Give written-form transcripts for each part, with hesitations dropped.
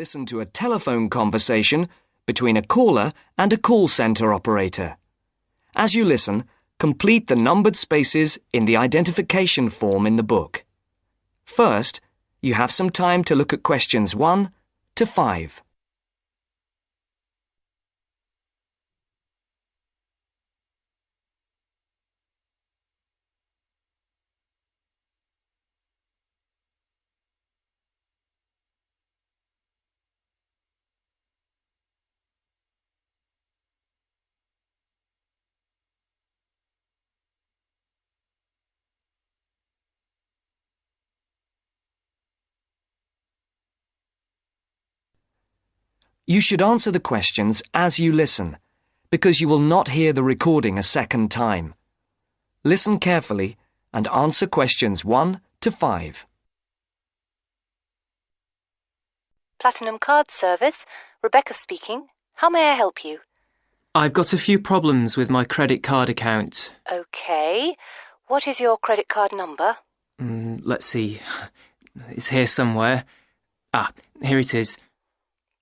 listen to a telephone conversation between a caller and a call centre operator. As you listen, complete the numbered spaces in the identification form in the book. First, you have some time to look at questions 1 to 5. You should answer the questions as you listen, because you will not hear the recording a second time. Listen carefully and answer questions 1 to 5. Platinum Card Service, Rebecca speaking. How may I help you? I've got a few problems with my credit card account. OK. What is your credit card number? Let's see. It's here somewhere. Here it is.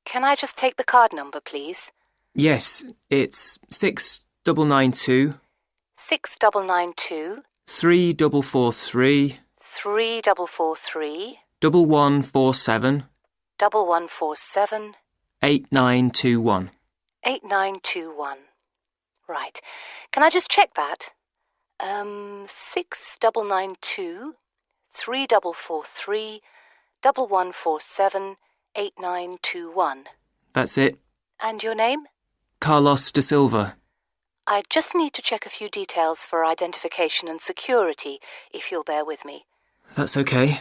Can I just take the card number, please? Yes, it's 6992 6992 3443 3443 1147 1147 8921. 8921. Right. Can I just check that? 6992 3443 1147 8921. That's it. And your name? Carlos de Silva. I just need to check a few details for identification and security, if you'll bear with me. That's okay.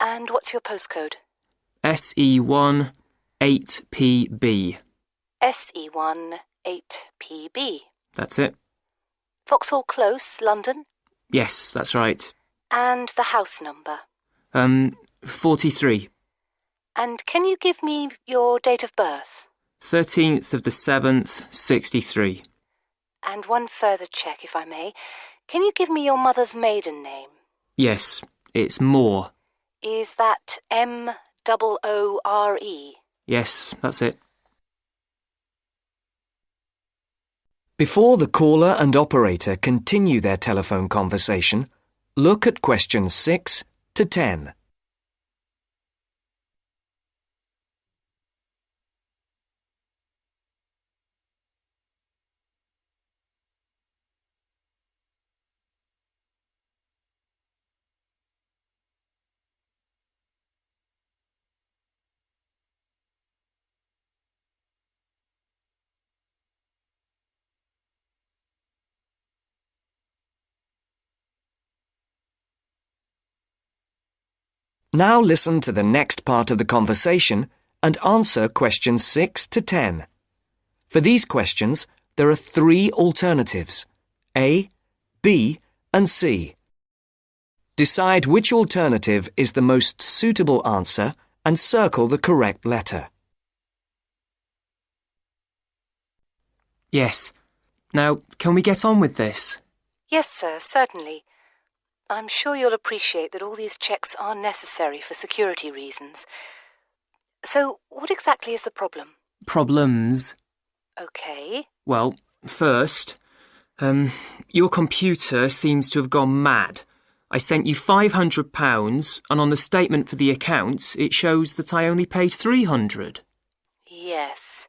And what's your postcode? SE1 8PB. SE1 8PB. That's it. Vauxhall Close, London? Yes, that's right. And the house number? 43. And can you give me your date of birth? 13th of the 7th, 63. And one further check, if I may. Can you give me your mother's maiden name? Yes, it's Moore. Is that Moore? Yes, that's it. Before the caller and operator continue their telephone conversation, look at questions 6 to 10. Now listen to the next part of the conversation and answer questions 6 to 10. For these questions, there are 3 alternatives: A, B, and C. Decide which alternative is the most suitable answer and circle the correct letter. Yes. Now, can we get on with this? Yes, sir, certainly. I'm sure you'll appreciate that all these checks are necessary for security reasons. So, what exactly is the problem? Problems? OK. Well, first, your computer seems to have gone mad. I sent you £500 and on the statement for the account it shows that I only paid £300. Yes.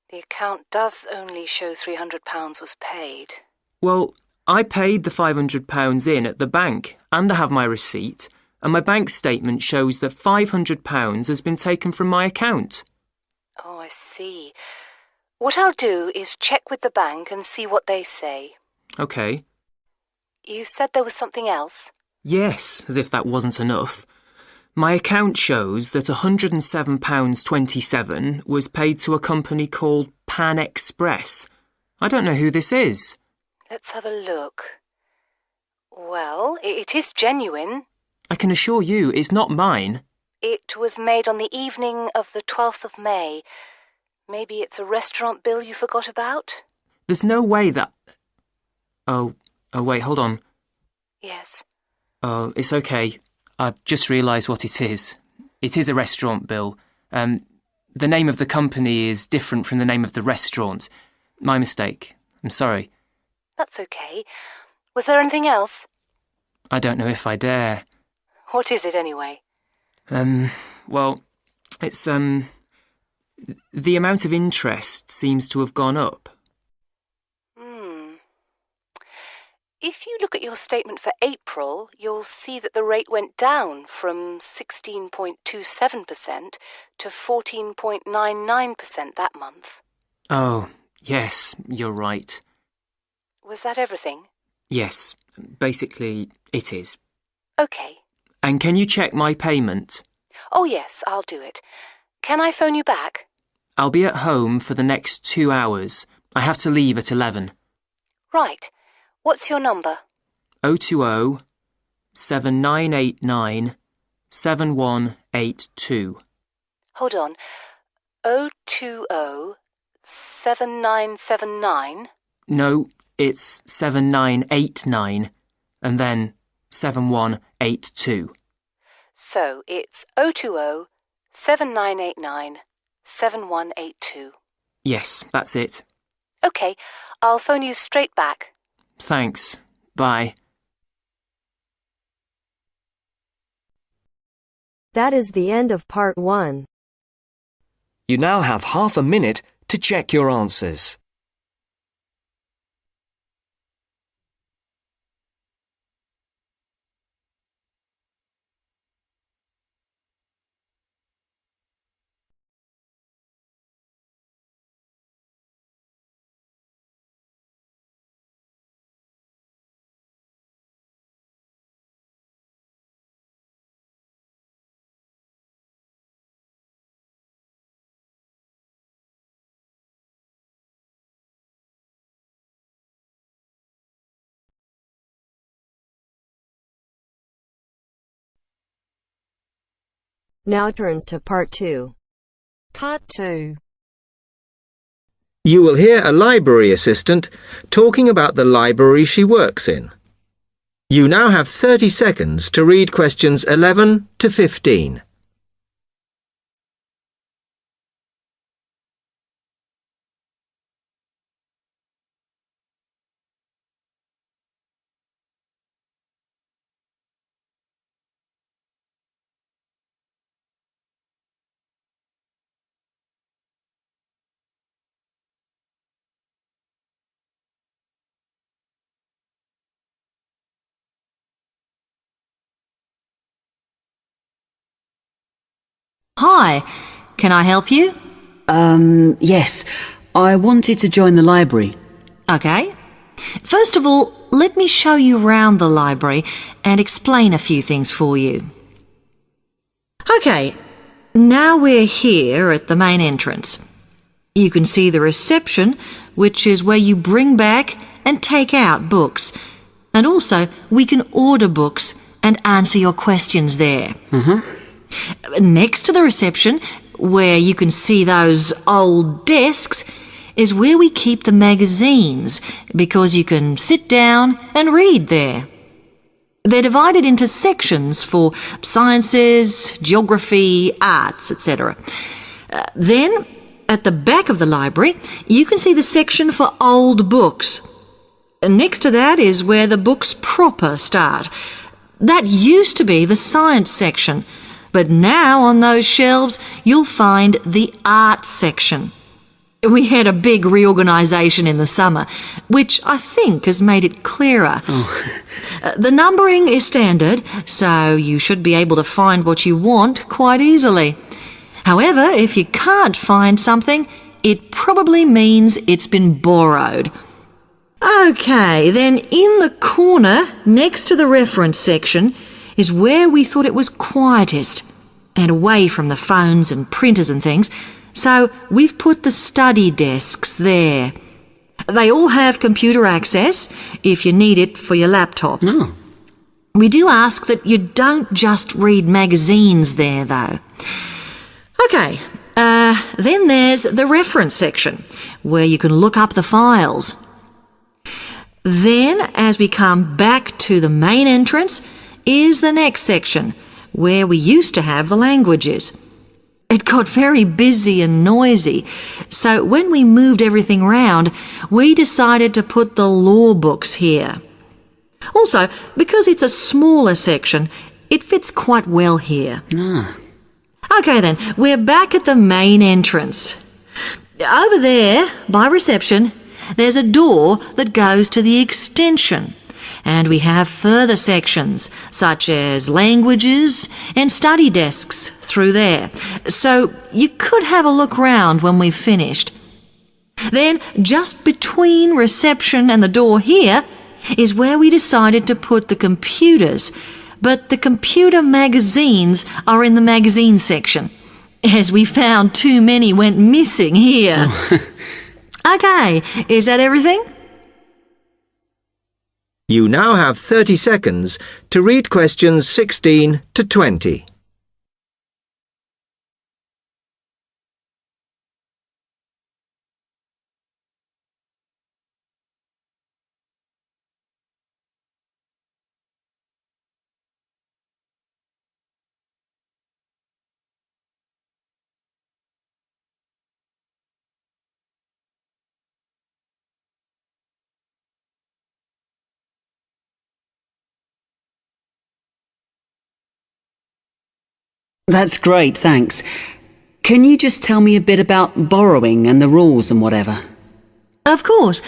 The account does only show £300 was paid. Well, I paid the £500 in at the bank and I have my receipt, and my bank statement shows that £500 has been taken from my account. Oh, I see. What I'll do is check with the bank and see what they say. OK. You said there was something else? Yes, as if that wasn't enough. My account shows that £107.27 was paid to a company called Pan Express. I don't know who this is. Let's have a look. Well, it is genuine. I can assure you it's not mine. It was made on the evening of the 12th of May. Maybe it's a restaurant bill you forgot about? There's no way that... Oh, wait, hold on. Yes. Oh, it's okay. I've just realised what it is. It is a restaurant bill. The name of the company is different from the name of the restaurant. My mistake. I'm sorry. That's okay. Was there anything else? I don't know if I dare. What is it anyway? Well, it's, the amount of interest seems to have gone up. If you look at your statement for April, you'll see that the rate went down from 16.27% to 14.99% that month. Oh, yes, you're right. Was that everything? Yes, basically it is. Okay. And can you check my payment? Oh yes, I'll do it. Can I phone you back? I'll be at home for the next 2 hours. I have to leave at 11. Right. What's your number? 020 7989 7182. Hold on. 020 7979? No, it's 7989 and then 7182. So it's 020 7989 7182. Yes, that's it. Okay, I'll phone you straight back. Thanks. Bye. That is the end of part 1. You now have half a minute to check your answers. Now turns to part 2. Part 2. You will hear a library assistant talking about the library she works in. You now have 30 seconds to read questions 11 to 15. Hi, can I help you? Yes. I wanted to join the library. Okay. First of all, let me show you around the library and explain a few things for you. Okay, now we're here at the main entrance. You can see the reception, which is where you bring back and take out books. And also, we can order books and answer your questions there. Next to the reception, where you can see those old desks, is where we keep the magazines, because you can sit down and read there. They're divided into sections for sciences, geography, arts, etc. Then, at the back of the library, you can see the section for old books. Next to that is where the books proper start. That used to be the science section, but now on those shelves you'll find the art section. We had a big reorganisation in the summer, which I think has made it clearer. The numbering is standard, so you should be able to find what you want quite easily. However, if you can't find something, it probably means it's been borrowed. Okay, then in the corner next to the reference section is where we thought it was quietest and away from the phones and printers and things, so we've put the study desks there. They all have computer access if you need it for your laptop. We do ask that you don't just read magazines there, though. Okay, then there's the reference section, where you can look up the files. Then, as we come back to the main entrance, is the next section, where we used to have the languages. It got very busy and noisy, so when we moved everything round, we decided to put the law books here. Also, because it's a smaller section, it fits quite well here. OK then, we're back at the main entrance. Over there, by reception, there's a door that goes to the extension. And we have further sections, such as languages and study desks through there. So you could have a look round when we've finished. Then, just between reception and the door here, is where we decided to put the computers. But the computer magazines are in the magazine section, as we found too many went missing here. OK, is that everything? You now have 30 seconds to read questions 16 to 20. That's great, thanks. Can you just tell me a bit about borrowing and the rules and whatever? Of course.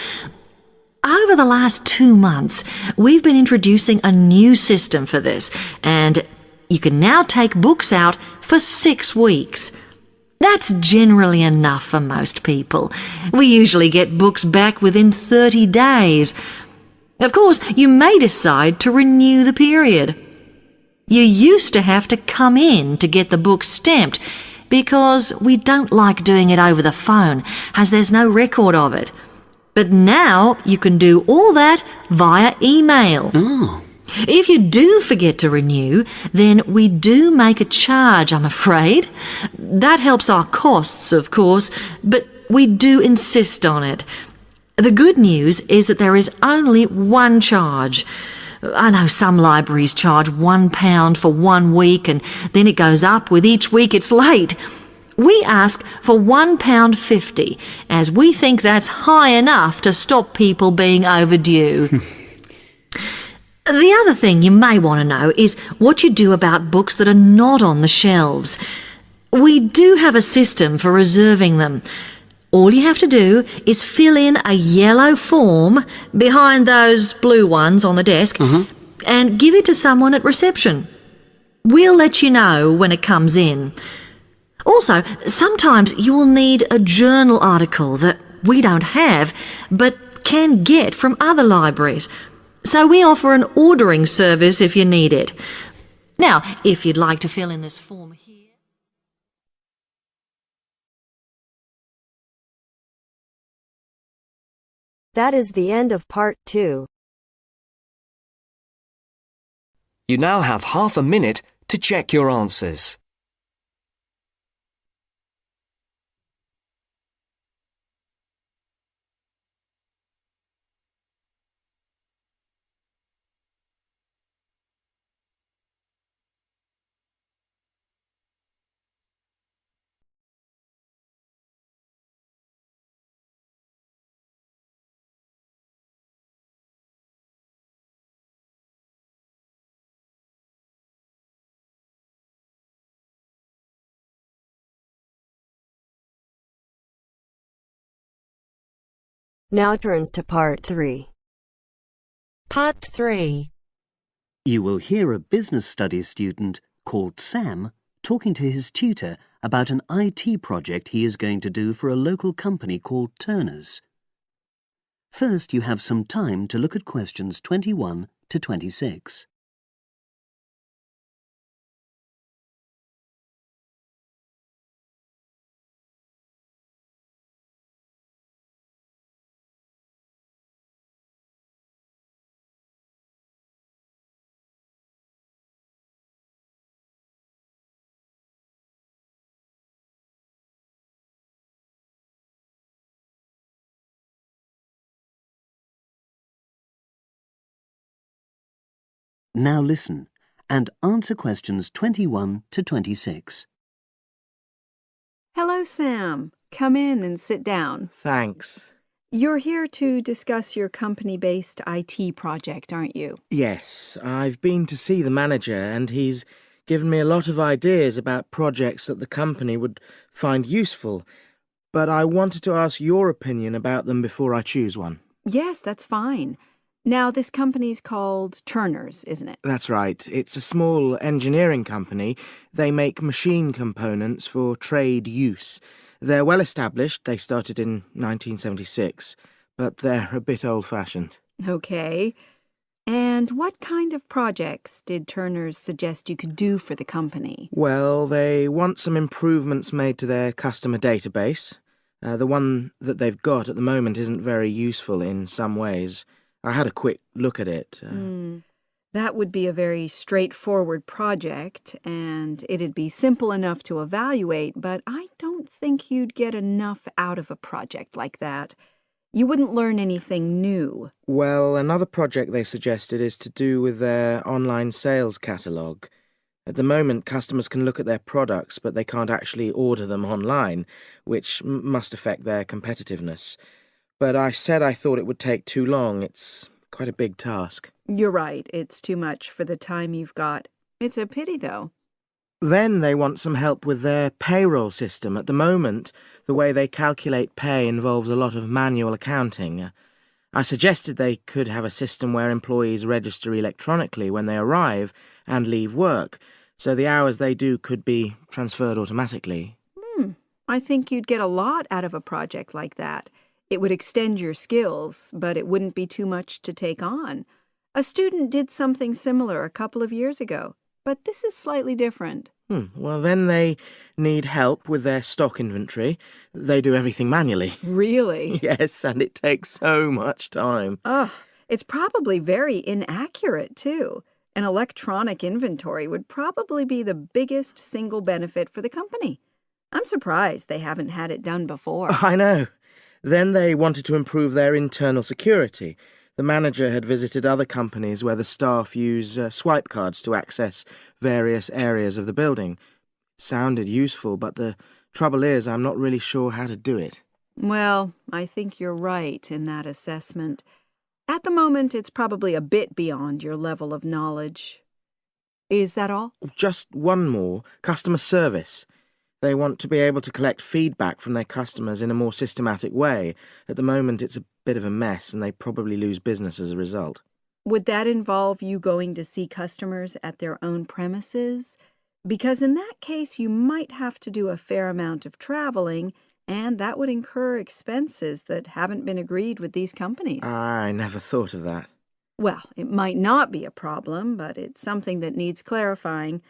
Over the last 2 months, we've been introducing a new system for this, and you can now take books out for 6 weeks. That's generally enough for most people. We usually get books back within 30 days. Of course, you may decide to renew the period. You used to have to come in to get the book stamped because we don't like doing it over the phone, as there's no record of it. But now you can do all that via email. If you do forget to renew, then we do make a charge, I'm afraid. That helps our costs, of course, but we do insist on it. The good news is that there is only one charge. I know some libraries charge £1 for 1 week and then it goes up with each week it's late. We ask for £1.50 as we think that's high enough to stop people being overdue. The other thing you may want to know is what you do about books that are not on the shelves. We do have a system for reserving them. All you have to do is fill in a yellow form behind those blue ones on the desk and give it to someone at reception. We'll let you know when it comes in. Also, sometimes you will need a journal article that we don't have but can get from other libraries. So we offer an ordering service if you need it. Now, if you'd like to fill in this form here. That is the end of part 2. You now have half a minute to check your answers. Now turns to part 3. Part 3. You will hear a business studies student called Sam talking to his tutor about an IT project he is going to do for a local company called Turner's. First, you have some time to look at questions 21 to 26. Now listen and answer questions 21 to 26. Hello, Sam. Come in and sit down. Thanks. You're here to discuss your company-based IT project, aren't you? Yes, I've been to see the manager and he's given me a lot of ideas about projects that the company would find useful, but I wanted to ask your opinion about them before I choose one. Yes, that's fine. Now, this company's called Turner's, isn't it? That's right. It's a small engineering company. They make machine components for trade use. They're well established. They started in 1976, but they're a bit old-fashioned. Okay. And what kind of projects did Turner's suggest you could do for the company? Well, they want some improvements made to their customer database. The one that they've got at the moment isn't very useful in some ways. I had a quick look at it. That would be a very straightforward project, and it'd be simple enough to evaluate, but I don't think you'd get enough out of a project like that. You wouldn't learn anything new. Well, another project they suggested is to do with their online sales catalogue. At the moment, customers can look at their products, but they can't actually order them online, which must affect their competitiveness. But I said I thought it would take too long. It's quite a big task. You're right. It's too much for the time you've got. It's a pity, though. Then they want some help with their payroll system. At the moment, the way they calculate pay involves a lot of manual accounting. I suggested they could have a system where employees register electronically when they arrive and leave work, so the hours they do could be transferred automatically. I think you'd get a lot out of a project like that. It would extend your skills, but it wouldn't be too much to take on. A student did something similar a couple of years ago, but this is slightly different. Well, then they need help with their stock inventory. They do everything manually. Really? Yes, and it takes so much time. It's probably very inaccurate, too. An electronic inventory would probably be the biggest single benefit for the company. I'm surprised they haven't had it done before. I know. Then they wanted to improve their internal security. The manager had visited other companies where the staff use swipe cards to access various areas of the building. It sounded useful, but the trouble is I'm not really sure how to do it. Well, I think you're right in that assessment. At the moment, it's probably a bit beyond your level of knowledge. Is that all? Just one more. Customer service. They want to be able to collect feedback from their customers in a more systematic way. At the moment, it's a bit of a mess, and they probably lose business as a result. Would that involve you going to see customers at their own premises? Because in that case, you might have to do a fair amount of traveling, and that would incur expenses that haven't been agreed with these companies. I never thought of that. Well, it might not be a problem, but it's something that needs clarifying.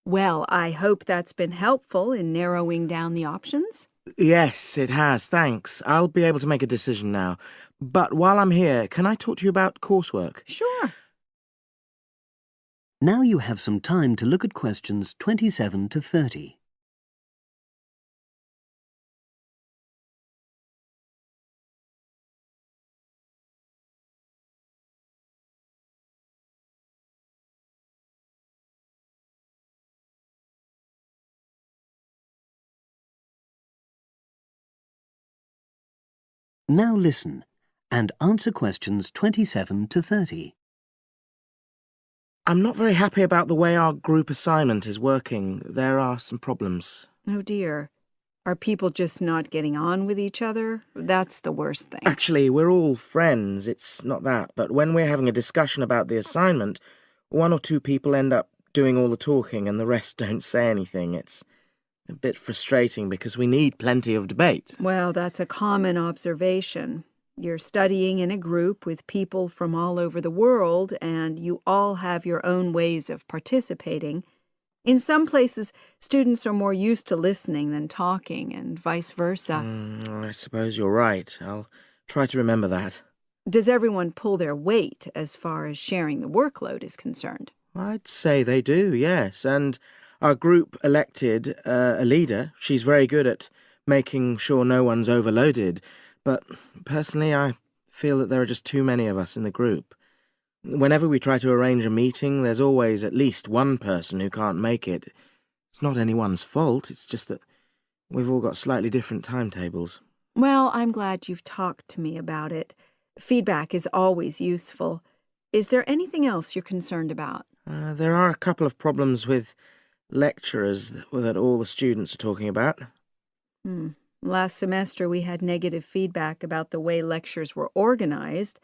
Well, I hope that's been helpful in narrowing down the options. Yes, it has, thanks. I'll be able to make a decision now. But while I'm here, can I talk to you about coursework? Sure. Now you have some time to look at questions 27 to 30. Now listen and answer questions 27 to 30. I'm not very happy about the way our group assignment is working. There are some problems. Oh, dear. Are people just not getting on with each other? That's the worst thing. Actually, we're all friends. It's not that. But when we're having a discussion about the assignment, one or two people end up doing all the talking and the rest don't say anything. It's a bit frustrating because we need plenty of debate. Well, that's a common observation. You're studying in a group with people from all over the world, and you all have your own ways of participating. In some places, students are more used to listening than talking, and vice versa. I suppose you're right. I'll try to remember that. Does everyone pull their weight as far as sharing the workload is concerned? I'd say they do, yes. And our group elected a leader. She's very good at making sure no one's overloaded. But personally, I feel that there are just too many of us in the group. Whenever we try to arrange a meeting, there's always at least one person who can't make it. It's not anyone's fault, it's just that We've all got slightly different timetables. Well, I'm glad you've talked to me about it. Feedback is always useful. Is there anything else you're concerned about? There are a couple of problems with lecturers that all the students are talking about. Last semester we had negative feedback about the way lectures were organized.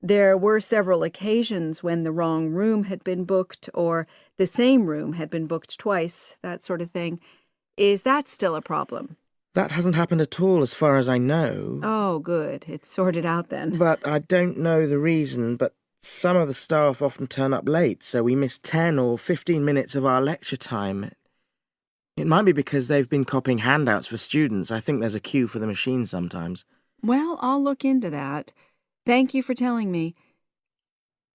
There were several occasions when the wrong room had been booked or the same room had been booked twice, that sort of thing. Is that still a problem? That hasn't happened at all as far as I know. Oh, good. It's sorted out then. But I don't know the reason, but some of the staff often turn up late, so we miss 10 or 15 minutes of our lecture time. It might be because they've been copying handouts for students. I think there's a queue for the machine sometimes. Well, I'll look into that. Thank you for telling me.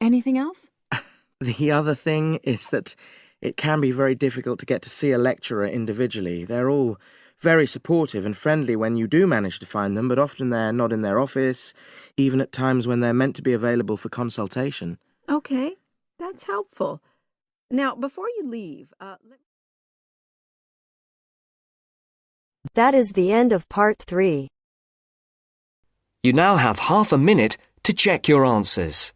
Anything else? The other thing is that it can be very difficult to get to see a lecturer individually. They're all very supportive and friendly when you do manage to find them, but often they're not in their office, even at times when they're meant to be available for consultation. Okay, that's helpful. Now, before you leave, That is the end of part 3. You now have half a minute to check your answers.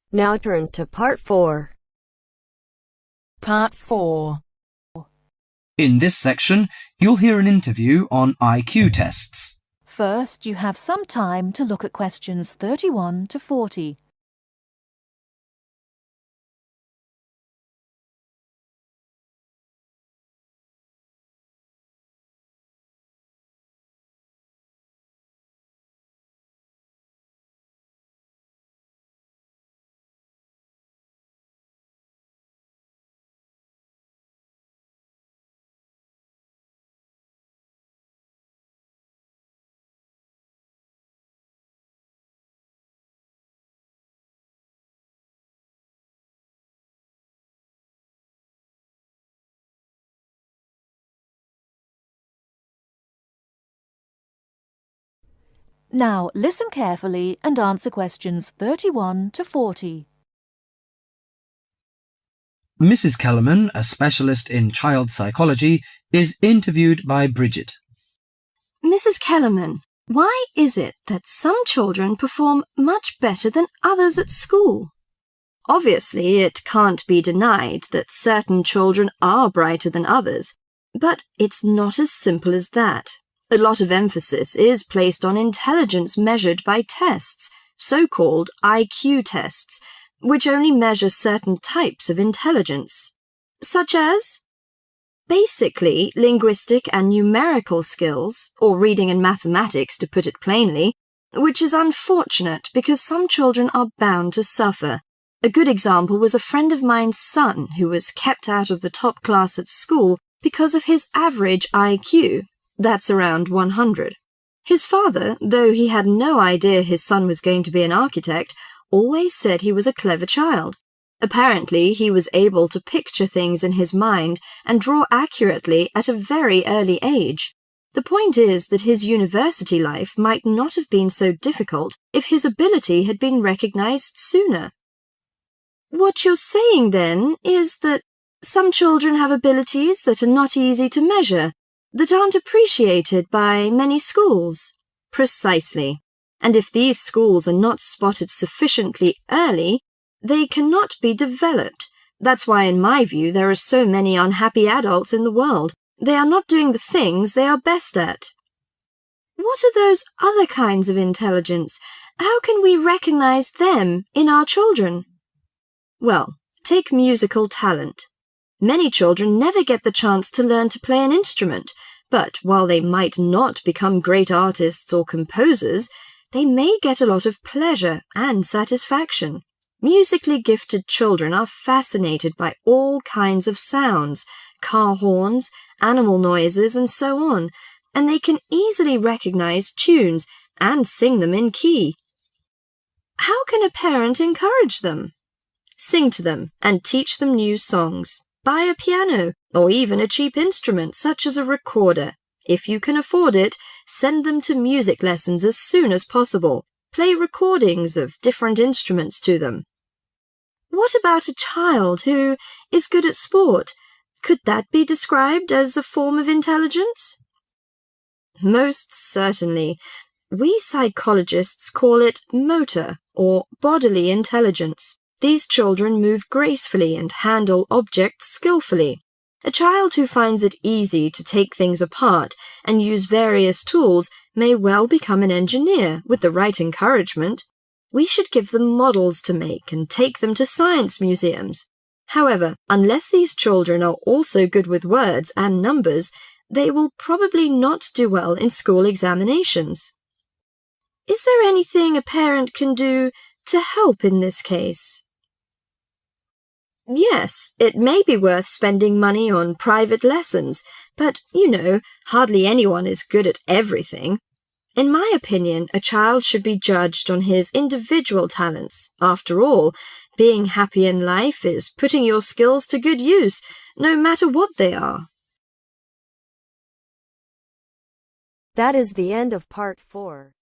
Now turns to part 4. Part 4. In this section, you'll hear an interview on IQ tests. First, you have some time to look at questions 31 to 40. Now, listen carefully and answer questions 31 to 40. Mrs. Kellerman, a specialist in child psychology, is interviewed by Bridget. Mrs. Kellerman, why is it that some children perform much better than others at school? Obviously, it can't be denied that certain children are brighter than others, but it's not as simple as that. A lot of emphasis is placed on intelligence measured by tests, so-called IQ tests, which only measure certain types of intelligence, such as basically linguistic and numerical skills, or reading and mathematics to put it plainly, which is unfortunate because some children are bound to suffer. A good example was a friend of mine's son who was kept out of the top class at school because of his average IQ. That's around 100. His father, though he had no idea his son was going to be an architect, always said he was a clever child. Apparently, he was able to picture things in his mind and draw accurately at a very early age. The point is that his university life might not have been so difficult if his ability had been recognized sooner. What you're saying, then, is that some children have abilities that are not easy to measure, that aren't appreciated by many schools. Precisely. And if these schools are not spotted sufficiently early, they cannot be developed. That's why, in my view, there are so many unhappy adults in the world. They are not doing the things they are best at. What are those other kinds of intelligence? How can we recognize them in our children? Well, take musical talent. Many children never get the chance to learn to play an instrument, but while they might not become great artists or composers, they may get a lot of pleasure and satisfaction. Musically gifted children are fascinated by all kinds of sounds, car horns, animal noises, and so on, and they can easily recognize tunes and sing them in key. How can a parent encourage them? Sing to them and teach them new songs. Buy a piano or even a cheap instrument such as a recorder. If you can afford it, send them to music lessons as soon as possible. Play recordings of different instruments to them. What about a child who is good at sport? Could that be described as a form of intelligence? Most certainly. We psychologists call it motor or bodily intelligence. These children move gracefully and handle objects skillfully. A child who finds it easy to take things apart and use various tools may well become an engineer with the right encouragement. We should give them models to make and take them to science museums. However, unless these children are also good with words and numbers, they will probably not do well in school examinations. Is there anything a parent can do to help in this case? Yes, it may be worth spending money on private lessons, but, hardly anyone is good at everything. In my opinion, a child should be judged on his individual talents. After all, being happy in life is putting your skills to good use, no matter what they are. That is the end of part 4.